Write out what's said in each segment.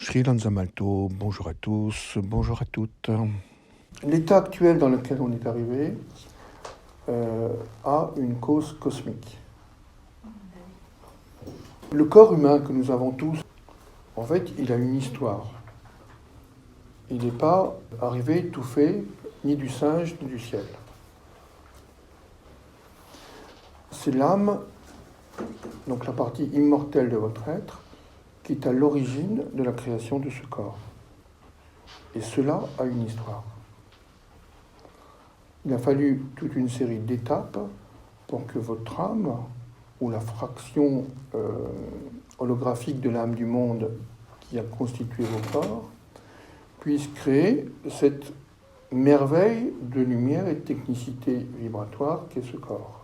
Sri Lanzamalto, bonjour à tous, bonjour à toutes. L'état actuel dans lequel on est arrivé a une cause cosmique. Le corps humain que nous avons tous, en fait, il a une histoire. Il n'est pas arrivé tout fait, ni du singe, ni du ciel. C'est l'âme, donc la partie immortelle de votre être, qui est à l'origine de la création de ce corps. Et cela a une histoire. Il a fallu toute une série d'étapes pour que votre âme, ou la fraction holographique de l'âme du monde qui a constitué vos corps, puisse créer cette merveille de lumière et de technicité vibratoire qu'est ce corps.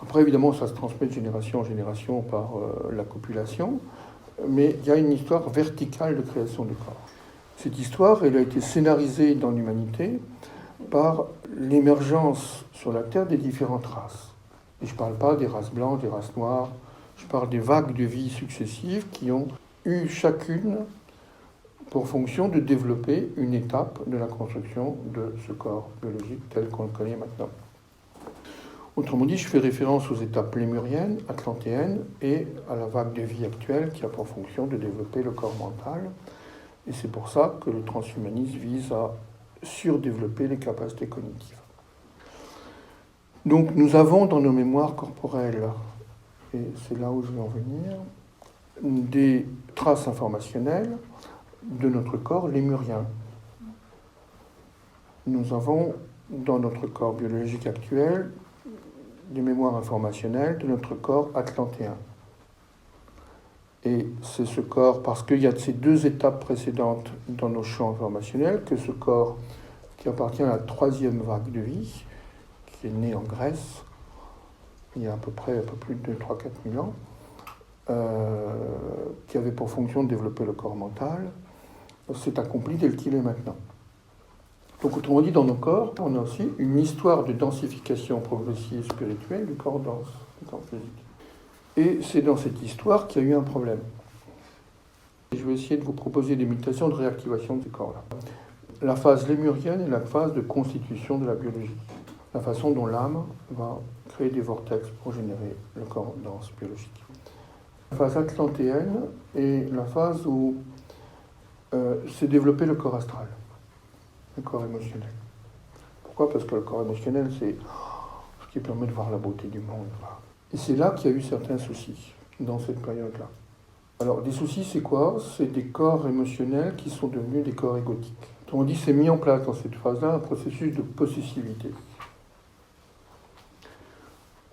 Après, évidemment, ça se transmet de génération en génération par la copulation, mais il y a une histoire verticale de création du corps. Cette histoire, elle a été scénarisée dans l'humanité par l'émergence sur la Terre des différentes races. Et je ne parle pas des races blanches, des races noires, je parle des vagues de vie successives qui ont eu chacune pour fonction de développer une étape de la construction de ce corps biologique tel qu'on le connaît maintenant. Autrement dit, je fais référence aux étapes lémuriennes, atlantéennes et à la vague de vie actuelle qui a pour fonction de développer le corps mental. Et c'est pour ça que le transhumanisme vise à surdévelopper les capacités cognitives. Donc nous avons dans nos mémoires corporelles, et c'est là où je vais en venir, des traces informationnelles de notre corps lémurien. Nous avons dans notre corps biologique actuel des mémoires informationnelles de notre corps atlantéen. Et c'est ce corps, parce qu'il y a ces deux étapes précédentes dans nos champs informationnels, que ce corps qui appartient à la troisième vague de vie, qui est né en Grèce, il y a à peu près un peu plus de 3-4 000 ans, qui avait pour fonction de développer le corps mental, s'est accompli tel qu'il est maintenant. Donc autrement dit, dans nos corps, on a aussi une histoire de densification progressive spirituelle du corps dense, du corps physique. Et c'est dans cette histoire qu'il y a eu un problème. Et je vais essayer de vous proposer des méditations de réactivation de ces corps-là. La phase lémurienne est la phase de constitution de la biologie. La façon dont l'âme va créer des vortex pour générer le corps dense biologique. La phase atlantéenne est la phase où s'est développé le corps astral, le corps émotionnel. Pourquoi ? Parce que le corps émotionnel, c'est ce qui permet de voir la beauté du monde. Et c'est là qu'il y a eu certains soucis, dans cette période-là. Alors, des soucis, c'est quoi ? C'est des corps émotionnels qui sont devenus des corps égotiques. On dit c'est mis en place dans cette phase-là un processus de possessivité.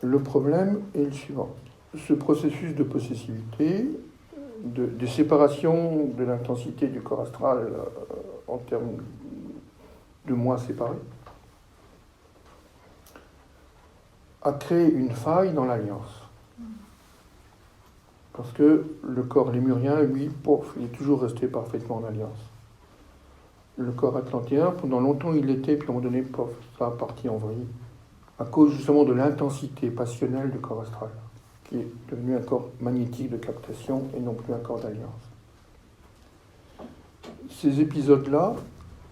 Le problème est le suivant. Ce processus de possessivité, de séparation de l'intensité du corps astral en termes de moi séparés, a créé une faille dans l'alliance. Parce que le corps lémurien, lui, il est toujours resté parfaitement en alliance. Le corps atlantéen, pendant longtemps il l'était, puis à un moment donné, ça a parti en vrille, à cause justement de l'intensité passionnelle du corps astral, qui est devenu un corps magnétique de captation et non plus un corps d'alliance. Ces épisodes-là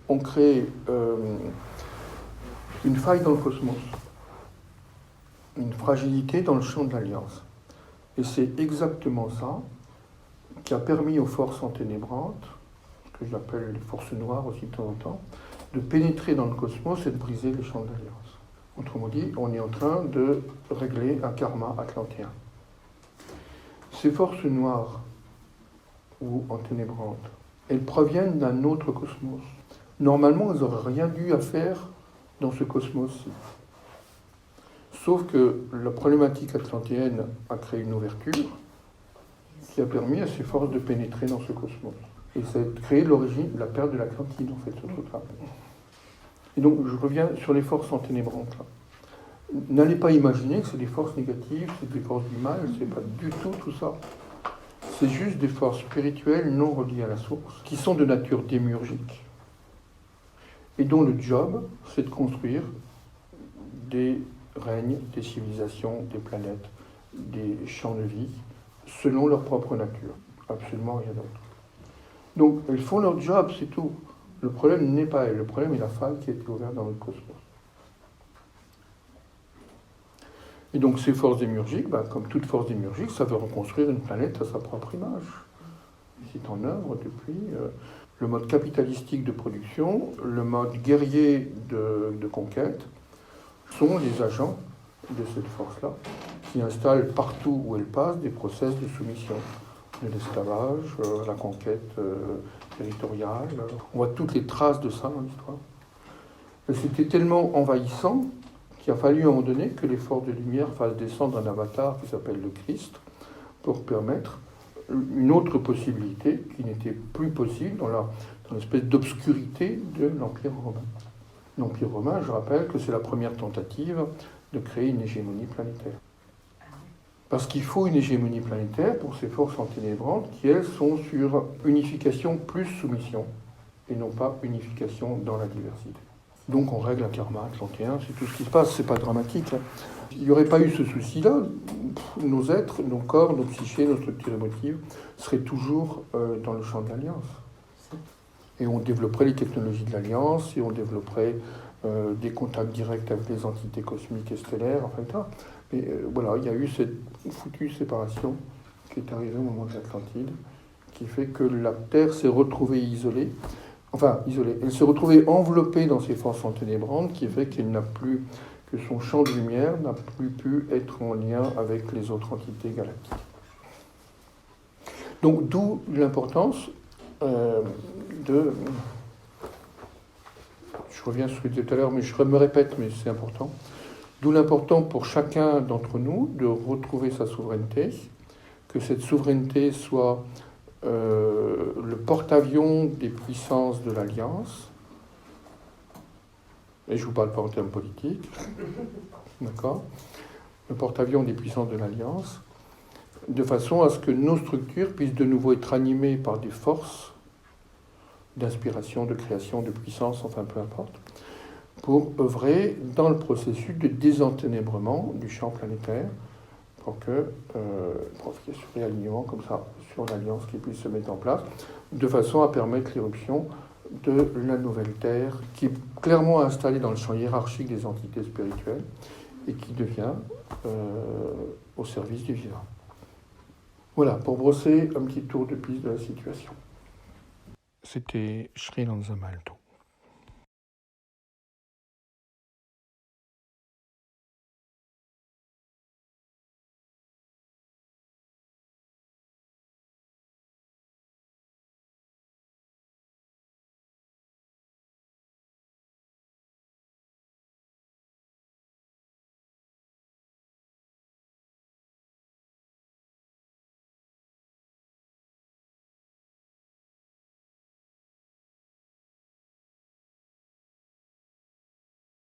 ont créé une faille dans le cosmos, une fragilité dans le champ de l'alliance. Et c'est exactement ça qui a permis aux forces enténébrantes, que j'appelle les forces noires aussi de temps en temps, de pénétrer dans le cosmos et de briser les champs de l'alliance. Autrement dit, on est en train de régler un karma atlantéen. Ces forces noires ou enténébrantes, elles proviennent d'un autre cosmos. Normalement, elles n'auraient rien dû à faire dans ce cosmos-ci. Sauf que la problématique atlantéenne a créé une ouverture qui a permis à ces forces de pénétrer dans ce cosmos. Et ça a créé l'origine, la perte de l'Atlantide, en fait, ce truc-là. Et donc, je reviens sur les forces enténébrantes. Là. N'allez pas imaginer que c'est des forces négatives, c'est des forces du mal, c'est pas du tout ça. C'est juste des forces spirituelles non reliées à la source, qui sont de nature démiurgique, et dont le job, c'est de construire des règnes, des civilisations, des planètes, des champs de vie selon leur propre nature. Absolument rien d'autre. Donc, elles font leur job, c'est tout. Le problème n'est pas elles, le problème est la faille qui a été ouverte dans le cosmos. Et donc, ces forces démiurgiques, comme toute force démiurgique, ça veut reconstruire une planète à sa propre image. C'est en œuvre depuis le mode capitalistique de production, le mode guerrier de conquête, sont les agents de cette force-là, qui installent partout où elle passe des process de soumission, de l'esclavage, la conquête territoriale. On voit toutes les traces de ça dans l'histoire. Et c'était tellement envahissant qu'il a fallu à un moment donné que les forces de lumière fassent descendre un avatar qui s'appelle le Christ pour permettre une autre possibilité qui n'était plus possible dans l'espèce d'obscurité de l'Empire romain. L'Empire romain, je rappelle que c'est la première tentative de créer une hégémonie planétaire. Parce qu'il faut une hégémonie planétaire pour ces forces enténébrantes qui, elles, sont sur unification plus soumission, et non pas unification dans la diversité. Donc on règle un karma 31, c'est tout ce qui se passe, c'est pas dramatique. Il n'y aurait pas eu ce souci-là, nos êtres, nos corps, nos psychés, nos structures émotives seraient toujours dans le champ de l'alliance. Et on développerait les technologies de l'alliance, et on développerait des contacts directs avec les entités cosmiques et stellaires, enfin ça. Mais voilà, il y a eu cette foutue séparation qui est arrivée au moment de l'Atlantide, qui fait que la Terre s'est retrouvée isolée. Enfin, isolée. Elle s'est retrouvée enveloppée dans ces forces enténébrantes, qui fait qu'elle n'a plus, que son champ de lumière n'a plus pu être en lien avec les autres entités galactiques. Donc, d'où l'importance de... Je reviens sur ce que je disais tout à l'heure, mais je me répète, mais c'est important. D'où l'important pour chacun d'entre nous de retrouver sa souveraineté, que cette souveraineté soit le porte-avions des puissances de l'Alliance, et je ne vous parle pas en termes politiques, d'accord, le porte-avions des puissances de l'Alliance, de façon à ce que nos structures puissent de nouveau être animées par des forces d'inspiration, de création, de puissance, enfin peu importe, pour œuvrer dans le processus de désenténébrement du champ planétaire, pour qu'il y ait ce réalignement comme ça sur l'Alliance qui puisse se mettre en place, de façon à permettre l'éruption de la nouvelle Terre, qui est clairement installée dans le champ hiérarchique des entités spirituelles et qui devient au service du vivant. Voilà, pour brosser un petit tour de piste de la situation. C'était Sri Lanzamalto.